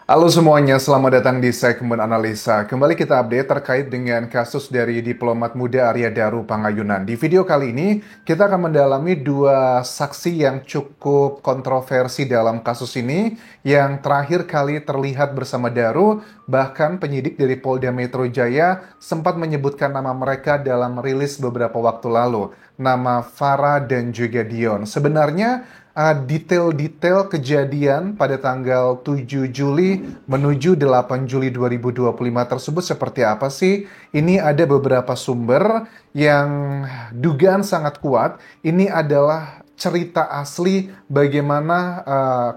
Halo semuanya, selamat datang di segmen analisa. Kembali kita update terkait dengan kasus dari diplomat muda Arya Daru Pangayunan. Di video kali ini, kita akan mendalami dua saksi yang cukup kontroversi dalam kasus ini, yang terakhir kali terlihat bersama Daru, bahkan penyidik dari Polda Metro Jaya sempat menyebutkan nama mereka dalam rilis beberapa waktu lalu, nama Farah dan juga Dion. Sebenarnya, detail-detail kejadian pada tanggal 7 Juli menuju 8 Juli 2025 tersebut seperti apa sih? Ini ada beberapa sumber yang dugaan sangat kuat. Ini adalah cerita asli bagaimana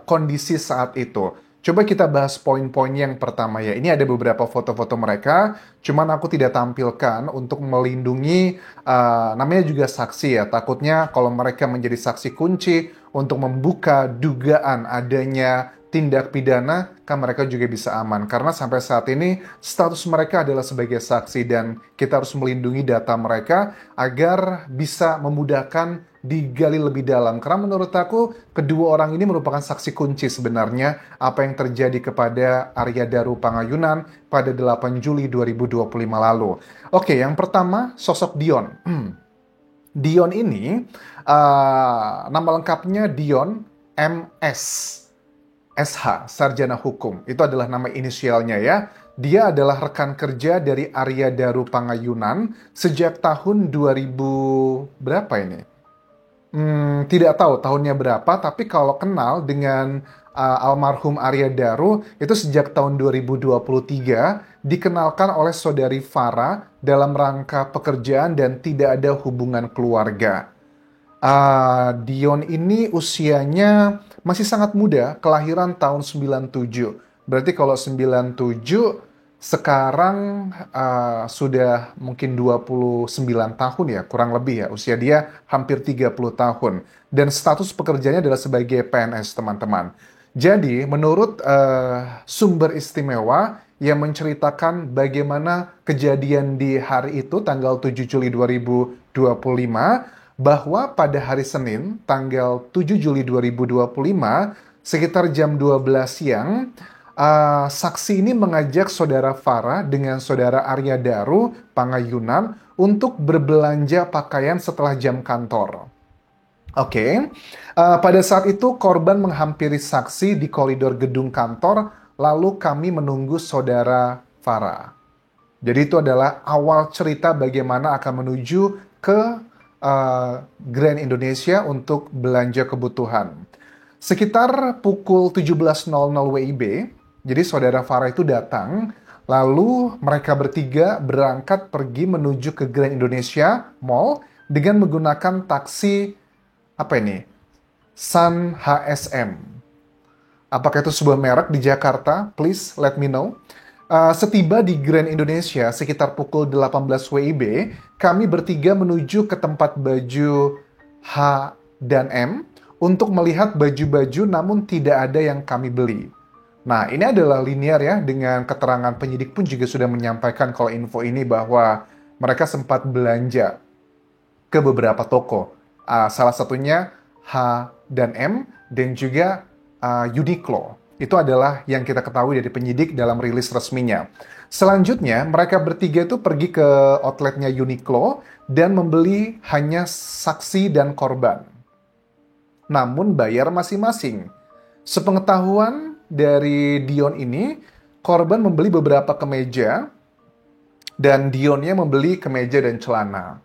kondisi saat itu. Coba kita bahas poin-poin yang pertama ya. Ini ada beberapa foto-foto mereka, cuman aku tidak tampilkan untuk melindungi, namanya juga saksi ya. Takutnya kalau mereka menjadi saksi kunci untuk membuka dugaan adanya tindak pidana, kan mereka juga bisa aman. Karena sampai saat ini status mereka adalah sebagai saksi dan kita harus melindungi data mereka agar bisa memudahkan digali lebih dalam. Karena menurut aku kedua orang ini merupakan saksi kunci sebenarnya apa yang terjadi kepada Arya Daru Pangayunan pada 8 Juli 2025 lalu. Oke, yang pertama sosok Dion. Dion ini nama lengkapnya Dion MS SH, Sarjana Hukum. Itu adalah nama inisialnya ya. Dia adalah rekan kerja dari Arya Daru Pangayunan sejak tahun 2000 berapa ini? Tidak tahu tahunnya berapa, tapi kalau kenal dengan almarhum Arya Daru itu sejak tahun 2023 dikenalkan oleh saudari Farah dalam rangka pekerjaan dan tidak ada hubungan keluarga. Dion ini usianya masih sangat muda, kelahiran tahun 97. Berarti kalau 97, sekarang sudah mungkin 29 tahun ya, kurang lebih ya. Usia dia hampir 30 tahun. Dan status pekerjaannya adalah sebagai PNS, teman-teman. Jadi, menurut sumber istimewa yang menceritakan bagaimana kejadian di hari itu, tanggal 7 Juli 2025, bahwa pada hari Senin, tanggal 7 Juli 2025, sekitar jam 12 siang, saksi ini mengajak saudara Farah dengan saudara Arya Daru Pangayunan untuk berbelanja pakaian setelah jam kantor. Oke, pada saat itu korban menghampiri saksi di koridor gedung kantor, lalu kami menunggu saudara Farah. Jadi itu adalah awal cerita bagaimana akan menuju ke Grand Indonesia untuk belanja kebutuhan. Sekitar pukul 17.00 WIB, jadi saudara Farah itu datang, lalu mereka bertiga berangkat pergi menuju ke Grand Indonesia Mall dengan menggunakan taksi, apa ini? Sun HSM. Apakah itu sebuah merek di Jakarta? Please let me know. Setiba di Grand Indonesia sekitar pukul 18 WIB, kami bertiga menuju ke tempat baju H dan M untuk melihat baju-baju namun tidak ada yang kami beli. Nah, ini adalah linear ya, dengan keterangan penyidik pun juga sudah menyampaikan kalau info ini bahwa mereka sempat belanja ke beberapa toko. Salah satunya H dan M dan juga Uniqlo. Itu adalah yang kita ketahui dari penyidik dalam rilis resminya. Selanjutnya, mereka bertiga itu pergi ke outletnya Uniqlo dan membeli hanya saksi dan korban. Namun bayar masing-masing. Sepengetahuan dari Dion ini, korban membeli beberapa kemeja dan Dionnya membeli kemeja dan celana.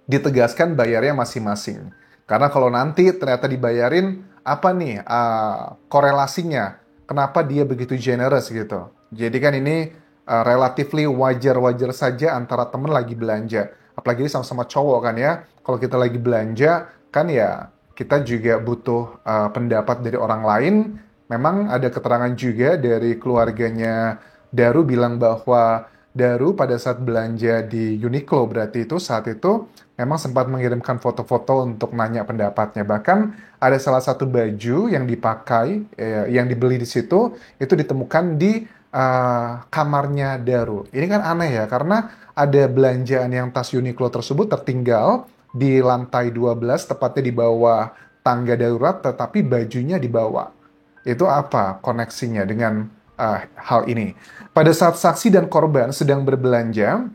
Ditegaskan bayarnya masing-masing. Karena kalau nanti ternyata dibayarin, apa nih korelasinya? Kenapa dia begitu generous gitu? Jadi kan ini relatively wajar-wajar saja antara temen lagi belanja. Apalagi sama-sama cowok kan ya. Kalau kita lagi belanja, kan ya kita juga butuh pendapat dari orang lain. Memang ada keterangan juga dari keluarganya Daru bilang bahwa Daru pada saat belanja di Uniqlo berarti itu saat itu memang sempat mengirimkan foto-foto untuk nanya pendapatnya. Bahkan ada salah satu baju yang dipakai, yang dibeli di situ, itu ditemukan di kamarnya Daru. Ini kan aneh ya, karena ada belanjaan yang tas Uniqlo tersebut tertinggal di lantai 12, tepatnya di bawah tangga darurat, tetapi bajunya di bawah. Itu apa koneksinya dengan hal ini? Pada saat saksi dan korban sedang berbelanja,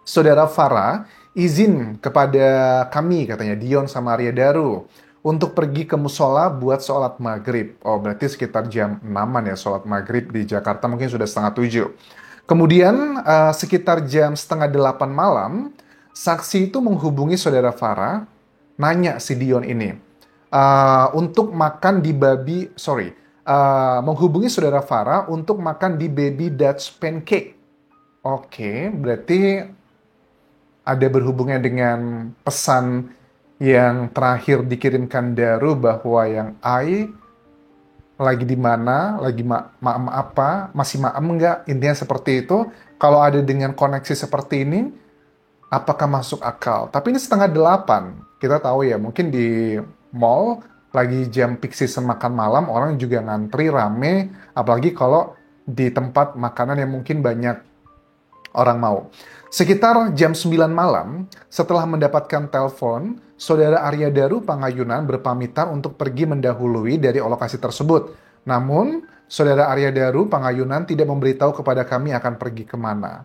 Saudara Farah izin kepada kami, katanya Dion sama Arya Daru, untuk pergi ke musola buat sholat maghrib. Oh, berarti sekitar jam 6-an ya sholat maghrib di Jakarta, mungkin sudah setengah 7. Kemudian sekitar jam setengah 8 malam, saksi itu menghubungi Saudara Farah, nanya si Dion ini, untuk makan di menghubungi Saudara Farah untuk makan di Baby Dutch Pancake. Oke, berarti ada berhubungan dengan pesan yang terakhir dikirimkan Daru bahwa yang I lagi di mana, lagi maem apa, masih maem nggak, intinya seperti itu. Kalau ada dengan koneksi seperti ini, apakah masuk akal? Tapi ini setengah 8, kita tahu ya, mungkin di mall, lagi jam peak season makan malam, orang juga ngantri, rame, apalagi kalau di tempat makanan yang mungkin banyak orang mau. Sekitar jam 9 malam, setelah mendapatkan telepon, Saudara Arya Daru Pangayunan berpamitan untuk pergi mendahului dari lokasi tersebut. Namun, Saudara Arya Daru Pangayunan tidak memberitahu kepada kami akan pergi kemana.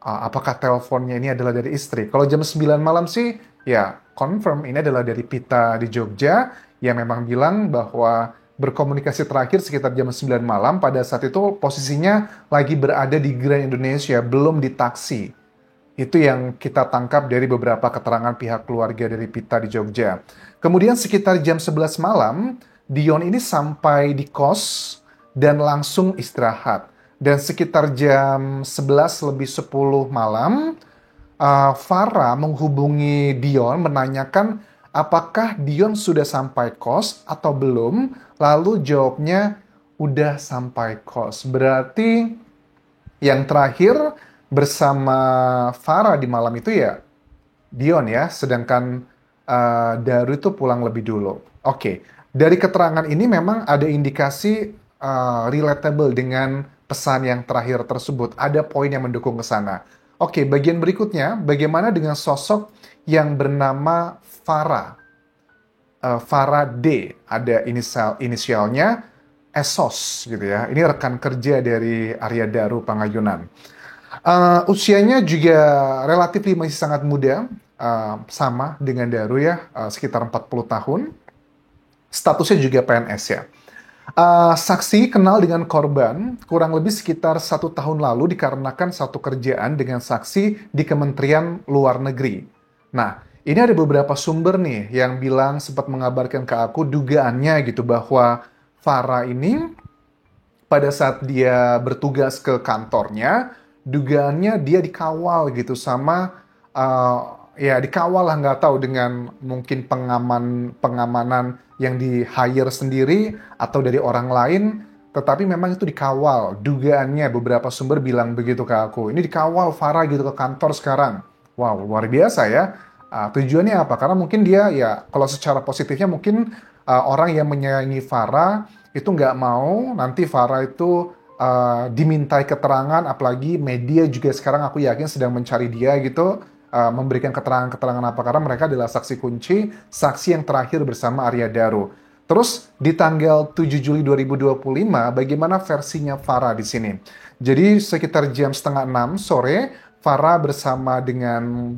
Apakah teleponnya ini adalah dari istri? Kalau jam 9 malam sih, ya confirm ini adalah dari Pita di Jogja, yang memang bilang bahwa berkomunikasi terakhir sekitar jam 9 malam, pada saat itu posisinya lagi berada di Grand Indonesia, belum di taksi. Itu yang kita tangkap dari beberapa keterangan pihak keluarga dari Pita di Jogja. Kemudian sekitar jam 11 malam, Dion ini sampai di kos dan langsung istirahat. Dan sekitar jam 11 lebih 10 malam, Farah menghubungi Dion menanyakan apakah Dion sudah sampai kos atau belum. Lalu jawabnya udah sampai kos. Berarti yang terakhir bersama Farah di malam itu ya Dion ya, sedangkan Daru itu pulang lebih dulu. Oke, dari keterangan ini memang ada indikasi relatable dengan pesan yang terakhir tersebut. Ada poin yang mendukung ke sana. Oke, bagian berikutnya, bagaimana dengan sosok yang bernama Farah? Farah D, ada inisialnya Esos gitu ya. Ini rekan kerja dari Arya Daru Pangayunan. Usianya juga relatif masih sangat muda, sama dengan Daru ya, sekitar 40 tahun. Statusnya juga PNS ya. Saksi kenal dengan korban kurang lebih sekitar 1 tahun lalu dikarenakan satu kerjaan dengan saksi di Kementerian Luar Negeri. Nah, ini ada beberapa sumber nih yang bilang sempat mengabarkan ke aku dugaannya gitu bahwa Farah ini pada saat dia bertugas ke kantornya, dugaannya dia dikawal gitu sama ya dikawal lah, nggak tahu dengan mungkin pengamanan yang di hire sendiri atau dari orang lain, tetapi memang itu dikawal. Dugaannya beberapa sumber bilang begitu ke aku. Ini dikawal Farah gitu ke kantor sekarang. Wow, luar biasa ya. Tujuannya apa? Karena mungkin dia ya kalau secara positifnya mungkin orang yang menyayangi Farah itu nggak mau nanti Farah itu dimintai keterangan, apalagi media juga sekarang aku yakin sedang mencari dia gitu, memberikan keterangan-keterangan apa, karena mereka adalah saksi kunci, saksi yang terakhir bersama Arya Daru. Terus di tanggal 7 Juli 2025, bagaimana versinya Farah di sini? Jadi sekitar jam setengah 6 sore, Farah bersama dengan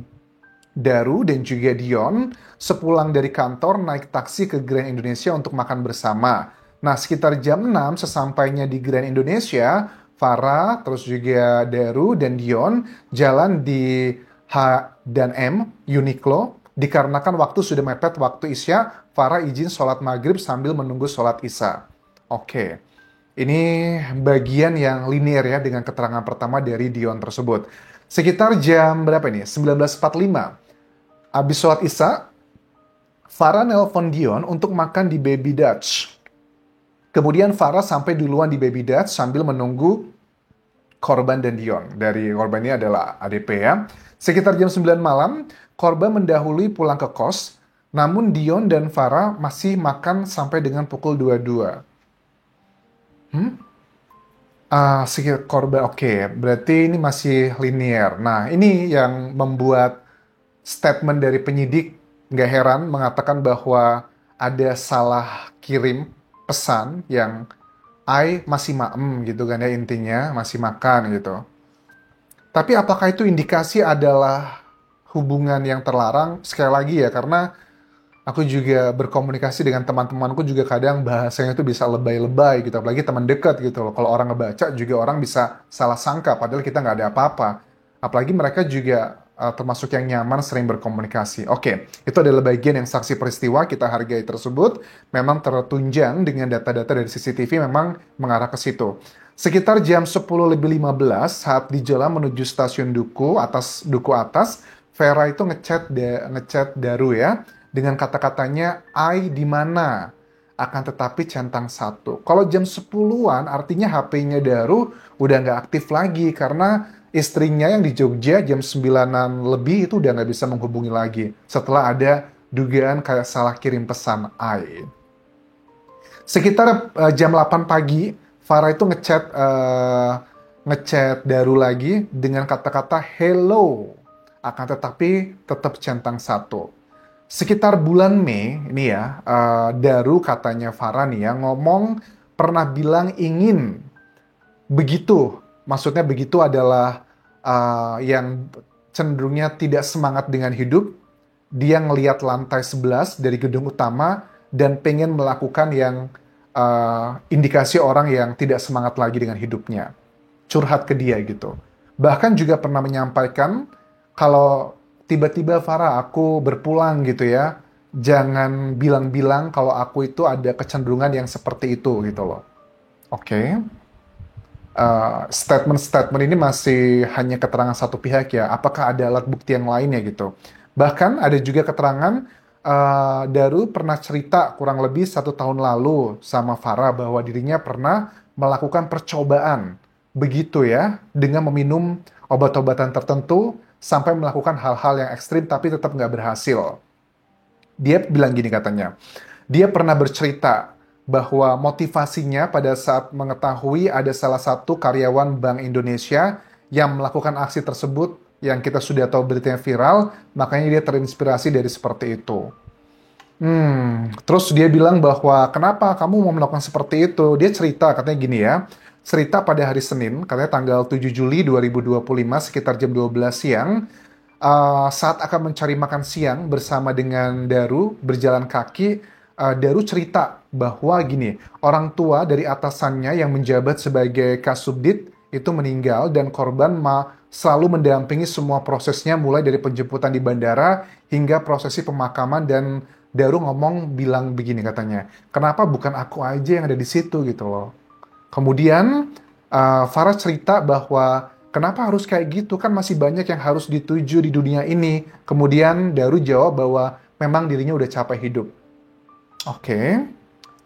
Daru dan juga Dion sepulang dari kantor naik taksi ke Grand Indonesia untuk makan bersama. Nah, sekitar jam 6 sesampainya di Grand Indonesia, Farah, terus juga Daru dan Dion jalan di H&M Uniqlo. Dikarenakan waktu sudah mepet waktu Isya, Farah izin sholat maghrib sambil menunggu sholat Isya. Oke, ini bagian yang linear ya dengan keterangan pertama dari Dion tersebut. Sekitar jam berapa ini? 19.45. Habis sholat Isya, Farah nelpon Dion untuk makan di Baby Dutch. Kemudian Farah sampai duluan di Baby Dutch sambil menunggu korban dan Dion. Dari korban ini adalah ADP ya. Sekitar jam 9 malam, korban mendahului pulang ke kos, namun Dion dan Farah masih makan sampai dengan pukul 22. Sekitar korban, oke. Berarti ini masih linear. Nah, ini yang membuat statement dari penyidik nggak heran mengatakan bahwa ada salah kirim pesan yang I masih maem gitu kan ya, intinya masih makan gitu. Tapi apakah itu indikasi adalah hubungan yang terlarang? Sekali lagi ya, karena aku juga berkomunikasi dengan teman-temanku juga kadang bahasanya itu bisa lebay-lebay gitu, apalagi teman dekat gitu loh. Kalau orang ngebaca juga orang bisa salah sangka, padahal kita nggak ada apa-apa. Apalagi mereka juga termasuk yang nyaman sering berkomunikasi. Oke, itu adalah bagian yang saksi peristiwa kita hargai tersebut. Memang tertunjang dengan data-data dari CCTV memang mengarah ke situ. Sekitar jam 10:15 saat di jalan menuju stasiun Duku Atas, Vera itu ngechat Daru ya dengan kata-katanya I di mana, akan tetapi centang satu. Kalau jam 10-an artinya HP-nya Daru udah nggak aktif lagi karena istrinya yang di Jogja jam 9-an lebih itu udah nggak bisa menghubungi lagi setelah ada dugaan kayak salah kirim pesan I. Sekitar jam 8 pagi, Farah itu ngechat Daru lagi dengan kata-kata hello, akan tetapi tetap centang satu. Sekitar bulan Mei, ini ya, Daru katanya Farah nih ya, ngomong pernah bilang ingin begitu. Maksudnya begitu adalah yang cenderungnya tidak semangat dengan hidup. Dia ngelihat lantai 11 dari gedung utama dan pengen melakukan yang indikasi orang yang tidak semangat lagi dengan hidupnya. Curhat ke dia gitu. Bahkan juga pernah menyampaikan kalau tiba-tiba Farah aku berpulang gitu ya, jangan bilang-bilang kalau aku itu ada kecenderungan yang seperti itu gitu loh. Oke. Statement-statement ini masih hanya keterangan satu pihak ya. Apakah ada alat bukti yang lainnya gitu? Bahkan ada juga keterangan Daru pernah cerita kurang lebih 1 tahun lalu sama Farah bahwa dirinya pernah melakukan percobaan begitu ya dengan meminum obat-obatan tertentu sampai melakukan hal-hal yang ekstrim tapi tetap nggak berhasil. Dia bilang gini katanya, dia pernah bercerita bahwa motivasinya pada saat mengetahui ada salah satu karyawan Bank Indonesia yang melakukan aksi tersebut yang kita sudah tahu beritanya viral, makanya dia terinspirasi dari seperti itu. Terus dia bilang bahwa kenapa kamu mau melakukan seperti itu? Dia cerita, katanya gini ya, cerita pada hari Senin, katanya tanggal 7 Juli 2025 sekitar jam 12 siang, saat akan mencari makan siang bersama dengan Daru, berjalan kaki, Daru cerita bahwa gini, orang tua dari atasannya yang menjabat sebagai Kasubdit itu meninggal dan korban selalu mendampingi semua prosesnya mulai dari penjemputan di bandara hingga prosesi pemakaman dan Daru bilang begini katanya, kenapa bukan aku aja yang ada di situ gitu loh. Kemudian Farah cerita bahwa kenapa harus kayak gitu, kan masih banyak yang harus dituju di dunia ini. Kemudian Daru jawab bahwa memang dirinya udah capek hidup. Oke,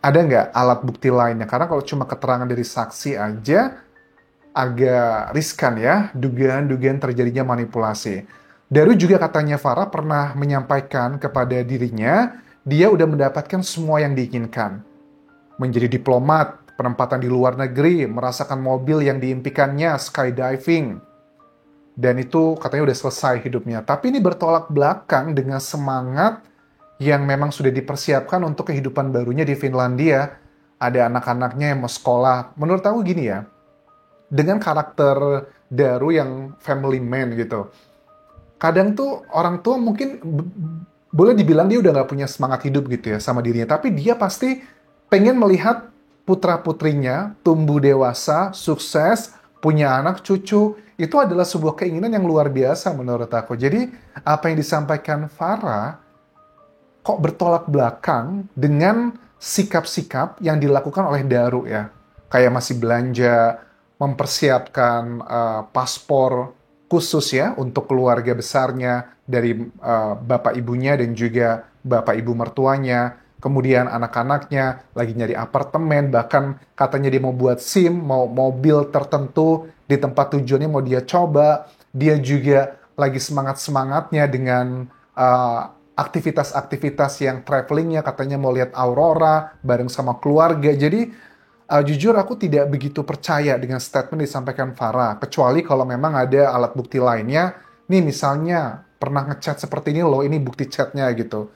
ada nggak alat bukti lainnya? Karena kalau cuma keterangan dari saksi aja, agak riskan ya, dugaan-dugaan terjadinya manipulasi. Daru juga katanya Farah pernah menyampaikan kepada dirinya, dia udah mendapatkan semua yang diinginkan. Menjadi diplomat, penempatan di luar negeri, merasakan mobil yang diimpikannya, skydiving. Dan itu katanya udah selesai hidupnya. Tapi ini bertolak belakang dengan semangat yang memang sudah dipersiapkan untuk kehidupan barunya di Finlandia. Ada anak-anaknya yang mau sekolah. Menurut aku gini ya, dengan karakter Daru yang family man gitu, kadang tuh orang tua mungkin boleh dibilang dia udah nggak punya semangat hidup gitu ya sama dirinya, tapi dia pasti pengen melihat putra-putrinya tumbuh dewasa, sukses, punya anak cucu. Itu adalah sebuah keinginan yang luar biasa menurut aku. Jadi apa yang disampaikan Farah kok bertolak belakang dengan sikap-sikap yang dilakukan oleh Daru ya. Kayak masih belanja, mempersiapkan paspor khusus ya untuk keluarga besarnya dari bapak ibunya dan juga bapak ibu mertuanya. Kemudian anak-anaknya lagi nyari apartemen, bahkan katanya dia mau buat SIM, mau mobil tertentu di tempat tujuannya mau dia coba. Dia juga lagi semangat-semangatnya dengan aktivitas-aktivitas yang travelingnya, katanya mau lihat aurora bareng sama keluarga. Jadi jujur aku tidak begitu percaya dengan statement disampaikan Farah, kecuali kalau memang ada alat bukti lainnya. Nih misalnya pernah ngechat seperti ini loh, ini bukti chatnya gitu.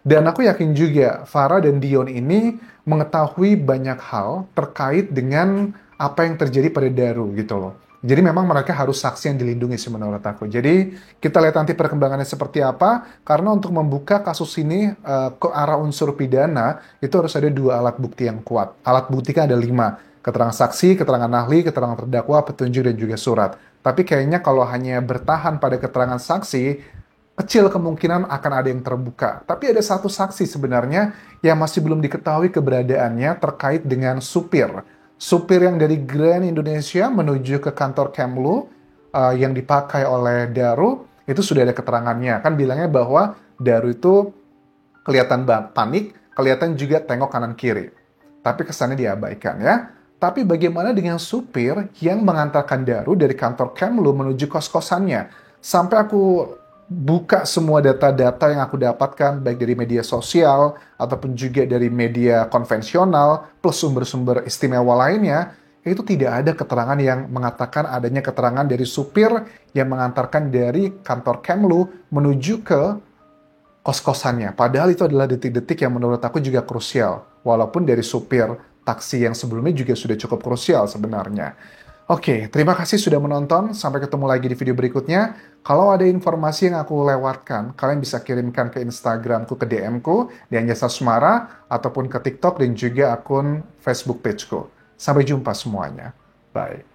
Dan aku yakin juga Farah dan Dion ini mengetahui banyak hal terkait dengan apa yang terjadi pada Daru gitu loh. Jadi memang mereka harus saksi yang dilindungi sih menurut aku. Jadi kita lihat nanti perkembangannya seperti apa. Karena untuk membuka kasus ini ke arah unsur pidana itu harus ada dua alat bukti yang kuat. Alat bukti kan ada 5. Keterangan saksi, keterangan ahli, keterangan terdakwa, petunjuk, dan juga surat. Tapi kayaknya kalau hanya bertahan pada keterangan saksi, kecil kemungkinan akan ada yang terbuka. Tapi ada satu saksi sebenarnya yang masih belum diketahui keberadaannya terkait dengan supir. Supir yang dari Grand Indonesia menuju ke kantor Kemlu yang dipakai oleh Daru, itu sudah ada keterangannya. Kan bilangnya bahwa Daru itu kelihatan panik, kelihatan juga tengok kanan kiri. Tapi kesannya diabaikan ya. Tapi bagaimana dengan supir yang mengantarkan Daru dari kantor Kemlu menuju kos-kosannya? Sampai aku buka semua data-data yang aku dapatkan, baik dari media sosial, ataupun juga dari media konvensional, plus sumber-sumber istimewa lainnya, itu tidak ada keterangan yang mengatakan adanya keterangan dari supir yang mengantarkan dari kantor Kemlu menuju ke kos-kosannya. Padahal itu adalah detik-detik yang menurut aku juga krusial. Walaupun dari supir taksi yang sebelumnya juga sudah cukup krusial sebenarnya. Oke, terima kasih sudah menonton. Sampai ketemu lagi di video berikutnya. Kalau ada informasi yang aku lewatkan, kalian bisa kirimkan ke Instagramku, ke DM-ku, di Anjasa Sumara, ataupun ke TikTok dan juga akun Facebook page-ku. Sampai jumpa semuanya. Bye.